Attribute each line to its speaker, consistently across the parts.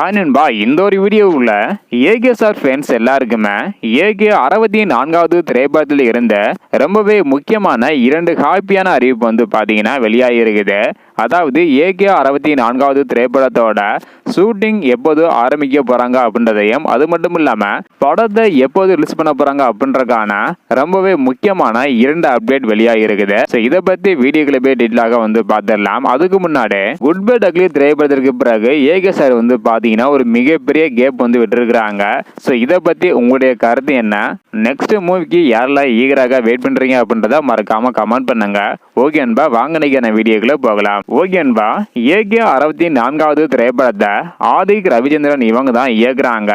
Speaker 1: Hi நண்பா, இந்த ஒரு வீடியோவில் ஏகே சார் ஃபேன்ஸ் எல்லாருக்குமே ஏகே 64வது திரைப்படத்தில் இருந்த ரொம்பவே முக்கியமான 2 ஹாப்பியான அறிவிப்பு வந்து பார்த்தீங்கன்னா வெளியாகிருக்குது. அதாவது ஏகே 64வது திரைப்படத்தோட ஷூட்டிங் எப்போது ஆரம்பிக்க போகிறாங்க அப்படின்றதையும், அது மட்டும் இல்லாமல் படத்தை எப்போது ரிலீஸ் பண்ண போகிறாங்க அப்படின்றக்கான ரொம்பவே முக்கியமான 2 அப்டேட் வெளியாகிருக்குது. ஸோ இதை பற்றி வீடியோக்களை போய் டீட்டெயிலாக வந்து பார்த்துடலாம். அதுக்கு முன்னாடி குட் பை டக்லி திரைப்படத்திற்கு பிறகு ஏகே சார் வந்து பார்த்தீங்கன்னா ஒரு மிகப்பெரிய கேப் வந்து விட்டுருக்குறாங்க. ஸோ இதை பற்றி உங்களுடைய கருத்து என்ன? நெக்ஸ்ட் மூவிக்கு யாரெல்லாம் ஈகராக வெயிட் பண்ணுறீங்க அப்படின்றத மறக்காம கமெண்ட் பண்ணுங்க. ஓகே அன்பா, வாங்க நினைக்கிற வீடியோக்குள்ள போகலாம். ஓகே அன்பா, ஏகே 64வது திரைப்படத்தை ஆதிக் ரவிச்சந்திரன் இவங்க தான் இயக்குறாங்க.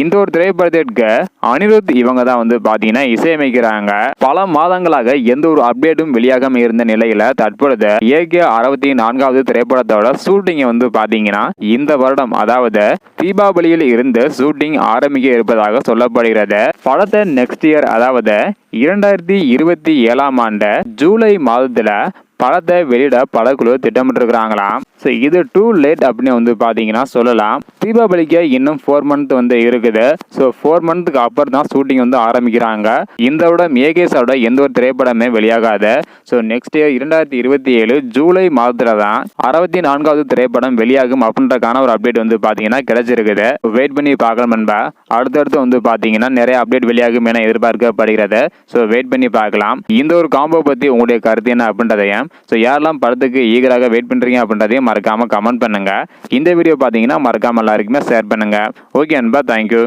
Speaker 1: இந்த ஒரு திரைப்படத்திற்கு அனிருத் இவங்க தான் வந்து பார்த்தீங்கன்னா இசையமைக்கிறாங்க. பல மாதங்களாக எந்த ஒரு அப்டேட்டும் வெளியாகாம இருந்த நிலையில தற்பொழுது ஏகே 64வது திரைப்படத்தோட ஷூட்டிங்கை வந்து பார்த்தீங்கன்னா இந்த வருடம், அதாவது தீபாவளியில் இருந்து ஷூட்டிங் ஆரம்பிக்க இருப்பதாக சொல்லப்படுகிறது. படத்தை நெக்ஸ்ட் இயர், அதாவது 2027ஆம் ஆண்டு ஜூலை மாதத்துல படத்தை வெளியிட படக்குழு திட்டமிட்டு இருக்கிறாங்களாம். ஸோ இது டூ லேட் அப்படின்னு வந்து பார்த்தீங்கன்னா சொல்லலாம். தீபாவளிக்கு இன்னும் 4 மந்த் வந்து இருக்குது. ஸோ 4 மந்த்துக்கு அப்புறம் தான் ஷூட்டிங் வந்து ஆரம்பிக்கிறாங்க. இந்த விட ஏகேஸோட எந்த ஒரு திரைப்படமே வெளியாகாது. ஸோ நெக்ஸ்ட் இயர் 2027 ஜூலை மாதத்துல தான் 64வது திரைப்படம் வெளியாகும் அப்படின்றக்கான ஒரு அப்டேட் வந்து பார்த்தீங்கன்னா கிடைச்சிருக்குது. வெயிட் பண்ணி பார்க்கலாம் நண்பா. அடுத்தடுத்து வந்து பார்த்தீங்கன்னா நிறைய அப்டேட் வெளியாகும் என எதிர்பார்க்கப்படுகிறது. ஸோ வெயிட் பண்ணி பார்க்கலாம். இந்த ஒரு காம்போ பற்றி உங்களுடைய கருத்து என்ன அப்படின்றதையும், ஸோ யாரெல்லாம் படத்துக்கு ஈகராக வெயிட் பண்ணுறீங்க அப்படின்றதையும் மறக்காம கமெண்ட் பண்ணுங்க. இந்த வீடியோ பார்த்தீங்கன்னா மறக்காம எல்லாருக்குமே ஷேர் பண்ணுங்க. ஓகே அன்பா, தேங்க்யூ.